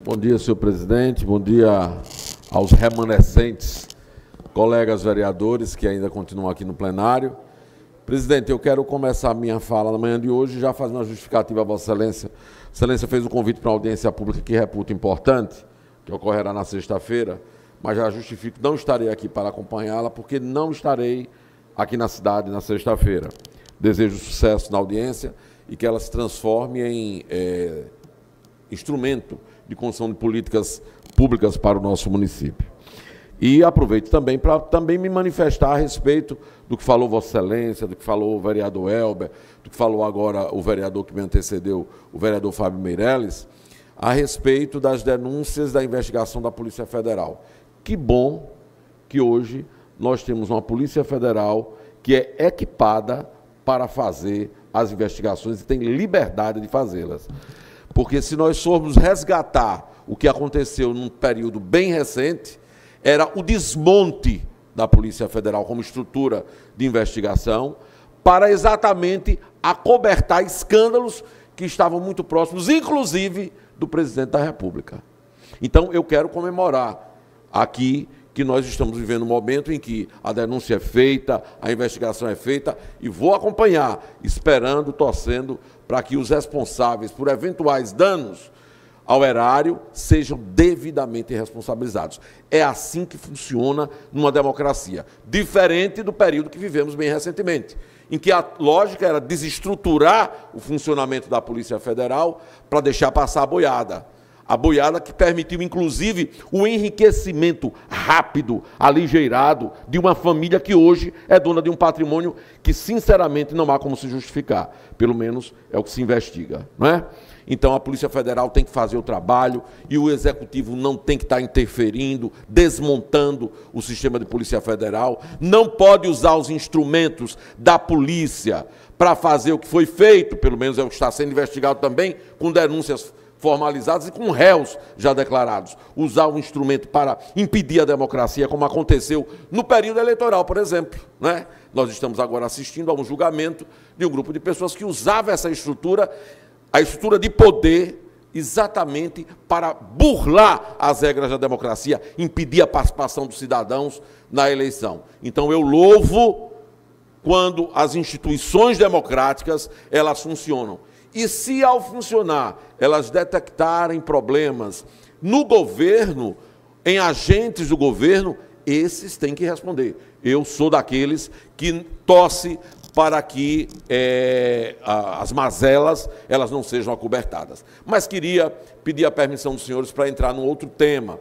Bom dia, senhor presidente. Bom dia aos remanescentes colegas vereadores que ainda continuam aqui no plenário. Presidente, eu quero começar a minha fala na manhã de hoje já fazendo uma justificativa a Vossa Excelência. Vossa Excelência fez um convite para uma audiência pública que reputo importante, que ocorrerá na sexta-feira, mas já justifico, não estarei aqui para acompanhá-la, porque não estarei aqui na cidade na sexta-feira. Desejo sucesso na audiência e que ela se transforme em instrumento de construção de políticas públicas para o nosso município. E aproveito também para me manifestar a respeito do que falou Vossa Excelência, do que falou o vereador Elber, do que falou agora o vereador que me antecedeu, o vereador Fábio Meirelles, a respeito das denúncias da investigação da Polícia Federal. Que bom que hoje nós temos uma Polícia Federal que é equipada para fazer as investigações e tem liberdade de fazê-las. Porque se nós formos resgatar o que aconteceu num período bem recente, era o desmonte da Polícia Federal como estrutura de investigação para exatamente acobertar escândalos que estavam muito próximos, inclusive do presidente da República. Então, eu quero comemorar aqui que nós estamos vivendo um momento em que a denúncia é feita, a investigação é feita, e vou acompanhar, esperando, torcendo, para que os responsáveis por eventuais danos ao erário sejam devidamente responsabilizados. É assim que funciona numa democracia, diferente do período que vivemos bem recentemente, em que a lógica era desestruturar o funcionamento da Polícia Federal para deixar passar a boiada. A boiada que permitiu, inclusive, o enriquecimento rápido, aligeirado, de uma família que hoje é dona de um patrimônio que, sinceramente, não há como se justificar. Pelo menos é o que se investiga, não é? Então, a Polícia Federal tem que fazer o trabalho e o Executivo não tem que estar interferindo, desmontando o sistema de Polícia Federal. Não pode usar os instrumentos da polícia para fazer o que foi feito, pelo menos é o que está sendo investigado também, com denúncias formalizados e com réus já declarados. Usar o instrumento para impedir a democracia, como aconteceu no período eleitoral, por exemplo, né? Nós estamos agora assistindo a um julgamento de um grupo de pessoas que usava essa estrutura, a estrutura de poder, exatamente para burlar as regras da democracia, impedir a participação dos cidadãos na eleição. Então, eu louvo quando as instituições democráticas, elas funcionam. E se, ao funcionar, elas detectarem problemas no governo, em agentes do governo, esses têm que responder. Eu sou daqueles que torce para que as mazelas elas não sejam acobertadas. Mas queria pedir a permissão dos senhores para entrar num outro tema.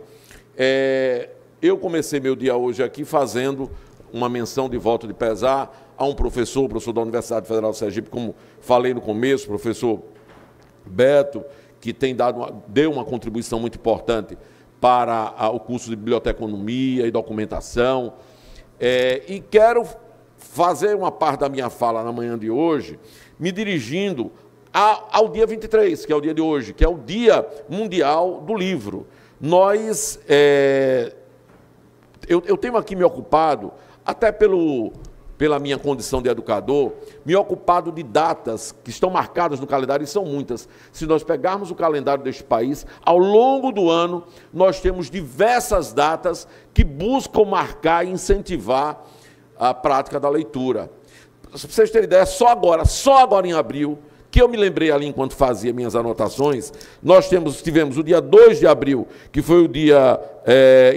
Eu comecei meu dia hoje aqui fazendo uma menção de voto de pesar a um professor da Universidade Federal de Sergipe, como falei no começo, o professor Beto, que deu uma contribuição muito importante para o curso de biblioteconomia e documentação. E quero fazer uma parte da minha fala na manhã de hoje, me dirigindo ao dia 23, que é o dia de hoje, que é o Dia Mundial do Livro. Eu tenho aqui me ocupado, até pela minha condição de educador, me ocupado de datas que estão marcadas no calendário, e são muitas. Se nós pegarmos o calendário deste país, ao longo do ano, nós temos diversas datas que buscam marcar e incentivar a prática da leitura. Para vocês terem ideia, só agora em abril, que eu me lembrei ali enquanto fazia minhas anotações, nós tivemos o dia 2 de abril, que foi o Dia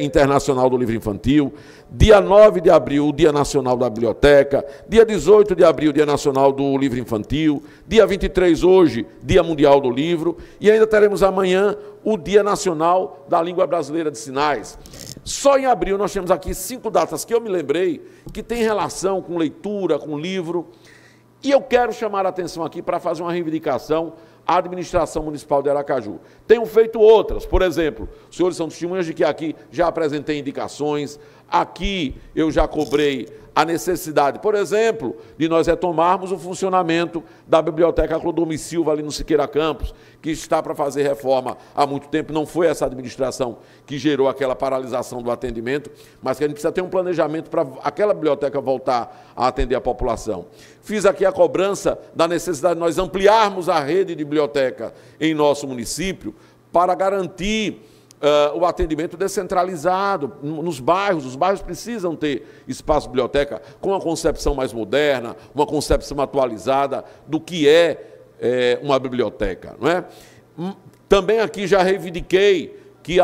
Internacional do Livro Infantil, dia 9 de abril, o Dia Nacional da Biblioteca, dia 18 de abril, Dia Nacional do Livro Infantil, dia 23 hoje, Dia Mundial do Livro, e ainda teremos amanhã o Dia Nacional da Língua Brasileira de Sinais. Só em abril nós temos aqui 5 datas que eu me lembrei, que têm relação com leitura, com livro, e eu quero chamar a atenção aqui para fazer uma reivindicação à administração municipal de Aracaju. Tenho feito outras, por exemplo, os senhores são testemunhas de que aqui já apresentei indicações, aqui eu já cobrei a necessidade, por exemplo, de nós retomarmos o funcionamento da Biblioteca Clodomir Silva ali no Siqueira Campos, que está para fazer reforma há muito tempo. Não foi essa administração que gerou aquela paralisação do atendimento, mas que a gente precisa ter um planejamento para aquela biblioteca voltar a atender a população. Fiz aqui a cobrança da necessidade de nós ampliarmos a rede de biblioteca em nosso município, para garantir o atendimento descentralizado nos bairros. Os bairros precisam ter espaço de biblioteca com uma concepção mais moderna, uma concepção atualizada do que é uma biblioteca, não é? Também aqui já reivindiquei que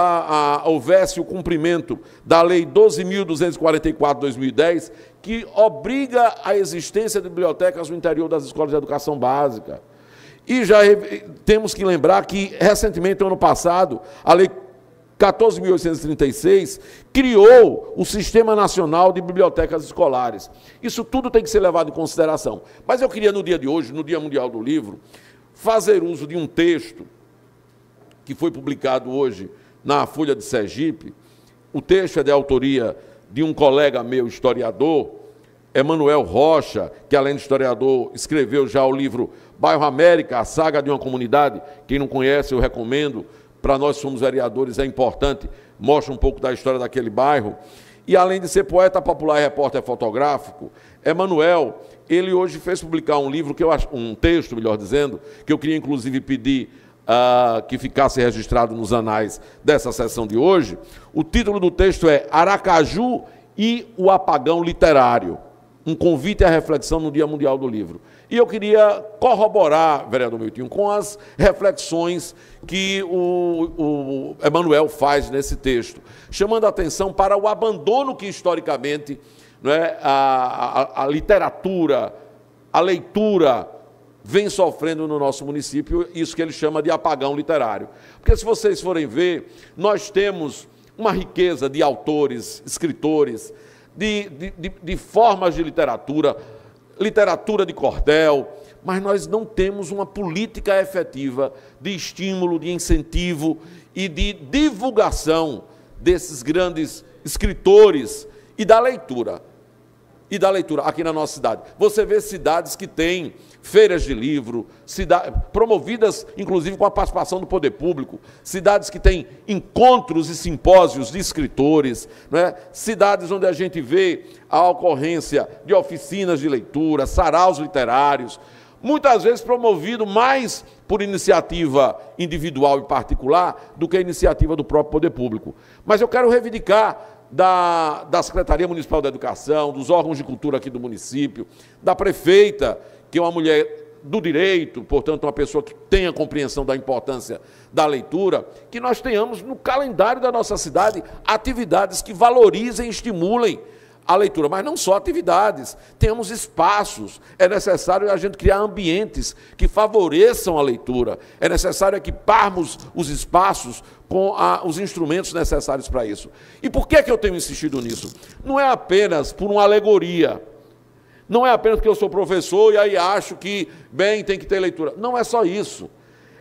houvesse o cumprimento da Lei 12.244 de 2010, que obriga a existência de bibliotecas no interior das escolas de educação básica. E já temos que lembrar que, recentemente, no ano passado, a Lei 14.836 criou o Sistema Nacional de Bibliotecas Escolares. Isso tudo tem que ser levado em consideração. Mas eu queria, no dia de hoje, no Dia Mundial do Livro, fazer uso de um texto que foi publicado hoje na Folha de Sergipe. O texto é de autoria de um colega meu, historiador, Emanuel Rocha, que, além de historiador, escreveu já o livro Bairro América, a saga de uma comunidade. Quem não conhece, eu recomendo. Para nós, somos vereadores, é importante, mostra um pouco da história daquele bairro. E, além de ser poeta popular e repórter fotográfico, Emanuel, ele hoje fez publicar um livro, um texto, melhor dizendo, que eu queria, inclusive, pedir que ficasse registrado nos anais dessa sessão de hoje. O título do texto é Aracaju e o Apagão Literário, um convite à reflexão no Dia Mundial do Livro. E eu queria corroborar, vereador Milton, com as reflexões que o Emanuel faz nesse texto, chamando a atenção para o abandono que, historicamente, não é, a literatura, a leitura, vem sofrendo no nosso município, isso que ele chama de apagão literário. Porque, se vocês forem ver, nós temos uma riqueza de autores, escritores, de formas de literatura de cordel, mas nós não temos uma política efetiva de estímulo, de incentivo e de divulgação desses grandes escritores e da leitura aqui na nossa cidade. Você vê cidades que têm feiras de livro, promovidas, inclusive, com a participação do poder público, cidades que têm encontros e simpósios de escritores, né? Cidades onde a gente vê a ocorrência de oficinas de leitura, saraus literários, muitas vezes promovido mais por iniciativa individual e particular do que a iniciativa do próprio poder público. Mas eu quero reivindicar da Secretaria Municipal da Educação, dos órgãos de cultura aqui do município, da prefeita, que é uma mulher do direito, portanto, uma pessoa que tem a compreensão da importância da leitura, que nós tenhamos no calendário da nossa cidade atividades que valorizem e estimulem a leitura, mas não só atividades, temos espaços, é necessário a gente criar ambientes que favoreçam a leitura, é necessário equiparmos os espaços com os instrumentos necessários para isso. E por que eu tenho insistido nisso? Não é apenas por uma alegoria, não é apenas porque eu sou professor e aí acho que, bem, tem que ter leitura. Não é só isso.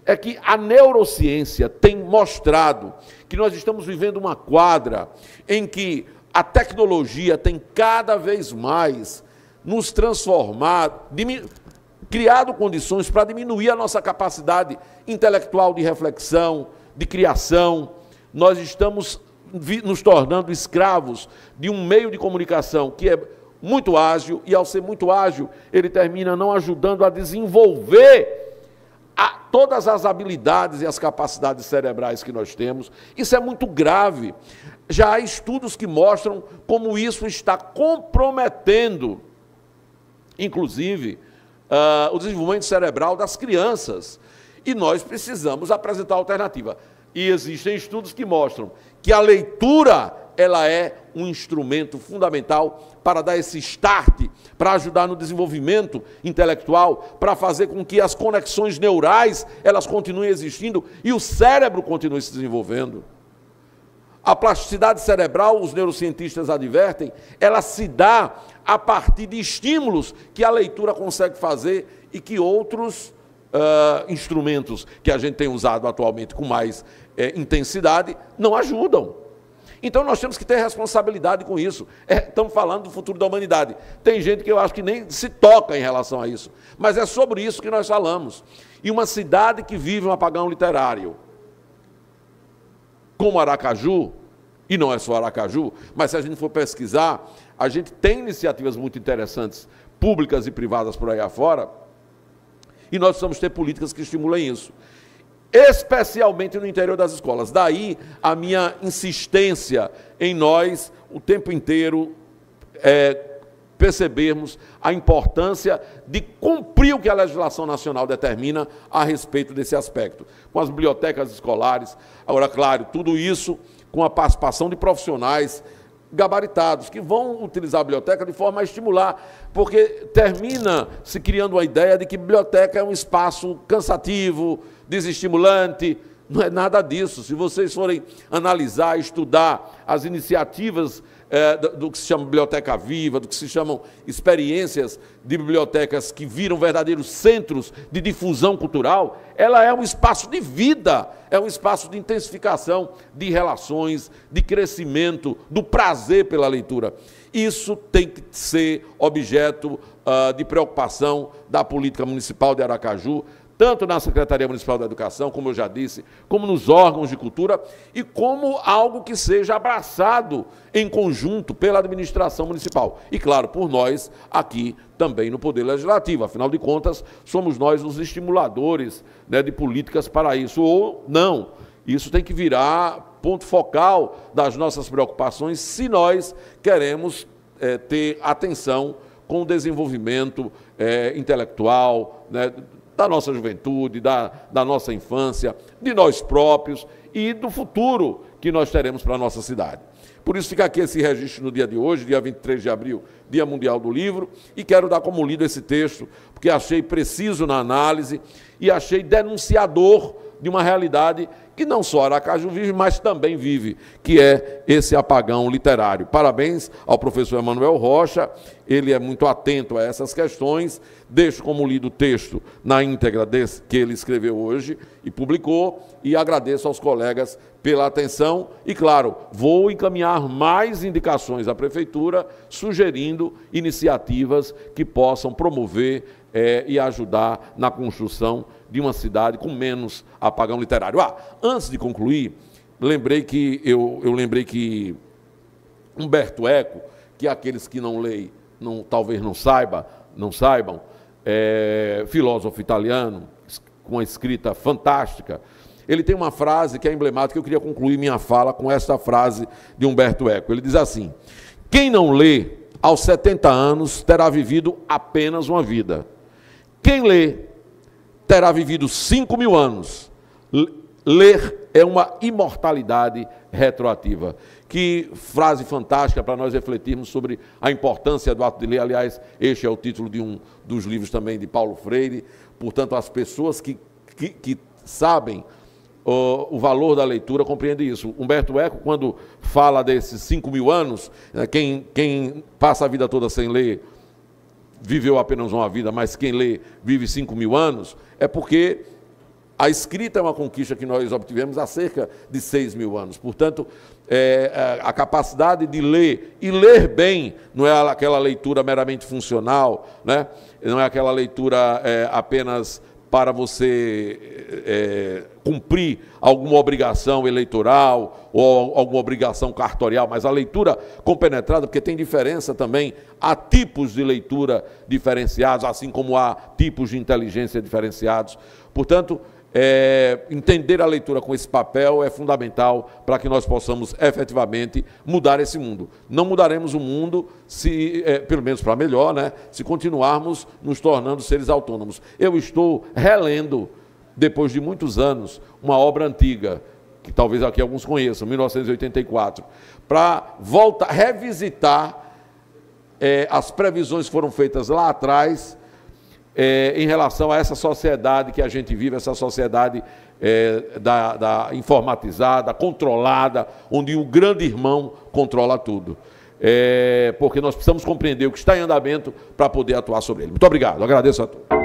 É que a neurociência tem mostrado que nós estamos vivendo uma quadra em que a tecnologia tem cada vez mais nos transformado, criado condições para diminuir a nossa capacidade intelectual de reflexão, de criação. Nós estamos nos tornando escravos de um meio de comunicação que é muito ágil, e ao ser muito ágil, ele termina não ajudando a desenvolver todas as habilidades e as capacidades cerebrais que nós temos. Isso é muito grave. Já há estudos que mostram como isso está comprometendo, inclusive, o desenvolvimento cerebral das crianças. E nós precisamos apresentar alternativa. E existem estudos que mostram que a leitura, ela é um instrumento fundamental para dar esse start, para ajudar no desenvolvimento intelectual, para fazer com que as conexões neurais, elas continuem existindo e o cérebro continue se desenvolvendo. A plasticidade cerebral, os neurocientistas advertem, ela se dá a partir de estímulos que a leitura consegue fazer e que outros instrumentos que a gente tem usado atualmente com mais intensidade não ajudam. Então, nós temos que ter responsabilidade com isso. Estamos falando do futuro da humanidade. Tem gente que eu acho que nem se toca em relação a isso. Mas é sobre isso que nós falamos. E uma cidade que vive um apagão literário, como Aracaju, e não é só Aracaju, mas se a gente for pesquisar, a gente tem iniciativas muito interessantes, públicas e privadas por aí afora, e nós precisamos ter políticas que estimulem isso. especialmente no interior das escolas. Daí a minha insistência em nós, o tempo inteiro, percebermos a importância de cumprir o que a legislação nacional determina a respeito desse aspecto. Com as bibliotecas escolares, agora, claro, tudo isso com a participação de profissionais gabaritados, que vão utilizar a biblioteca de forma a estimular, porque termina se criando uma ideia de que biblioteca é um espaço cansativo, desestimulante. Não é nada disso. Se vocês forem analisar, estudar as iniciativas do que se chama Biblioteca Viva, do que se chamam experiências de bibliotecas que viram verdadeiros centros de difusão cultural, ela é um espaço de vida, é um espaço de intensificação de relações, de crescimento, do prazer pela leitura. Isso tem que ser objeto de preocupação da política municipal de Aracaju, tanto na Secretaria Municipal da Educação, como eu já disse, como nos órgãos de cultura, e como algo que seja abraçado em conjunto pela administração municipal. E, claro, por nós aqui também no Poder Legislativo. Afinal de contas, somos nós os estimuladores, né, de políticas para isso, ou não. Isso tem que virar ponto focal das nossas preocupações se nós queremos ter atenção com o desenvolvimento intelectual, né, da nossa juventude, da nossa infância, de nós próprios e do futuro que nós teremos para a nossa cidade. Por isso fica aqui esse registro no dia de hoje, dia 23 de abril, Dia Mundial do Livro, e quero dar como lido esse texto, porque achei preciso na análise e achei denunciador de uma realidade que não só Aracaju vive, mas também vive, que é esse apagão literário. Parabéns ao professor Emanuel Rocha, ele é muito atento a essas questões. Deixo como lido o texto na íntegra que ele escreveu hoje e publicou, e agradeço aos colegas pela atenção e, claro, vou encaminhar mais indicações à Prefeitura, sugerindo iniciativas que possam promover e ajudar na construção de uma cidade com menos apagão literário. Antes de concluir, lembrei que Umberto Eco, que aqueles que não leem talvez não saibam, filósofo italiano, com uma escrita fantástica, ele tem uma frase que é emblemática. Eu queria concluir minha fala com esta frase de Umberto Eco. Ele diz assim: quem não lê aos 70 anos terá vivido apenas uma vida. Quem lê terá vivido 5.000 anos. Ler é uma imortalidade retroativa. Que frase fantástica para nós refletirmos sobre a importância do ato de ler. Aliás, este é o título de um dos livros também de Paulo Freire. Portanto, as pessoas que sabem o valor da leitura compreendem isso. Umberto Eco, quando fala desses 5.000 anos, quem passa a vida toda sem ler viveu apenas uma vida, mas quem lê vive 5.000 anos, é porque a escrita é uma conquista que nós obtivemos há cerca de 6.000 anos. Portanto, a capacidade de ler, e ler bem, não é aquela leitura meramente funcional, né? Não é aquela leitura apenas para você cumprir alguma obrigação eleitoral ou alguma obrigação cartorial, mas a leitura compenetrada, porque tem diferença também, há tipos de leitura diferenciados, assim como há tipos de inteligência diferenciados. Portanto, entender a leitura com esse papel é fundamental para que nós possamos efetivamente mudar esse mundo. Não mudaremos o mundo, pelo menos para melhor, né, se continuarmos nos tornando seres autônomos. Eu estou relendo, depois de muitos anos, uma obra antiga, que talvez aqui alguns conheçam, 1984, para revisitar as previsões que foram feitas lá atrás, em relação a essa sociedade que a gente vive, essa sociedade informatizada, controlada, onde o grande irmão controla tudo. Porque nós precisamos compreender o que está em andamento para poder atuar sobre ele. Muito obrigado, agradeço a todos.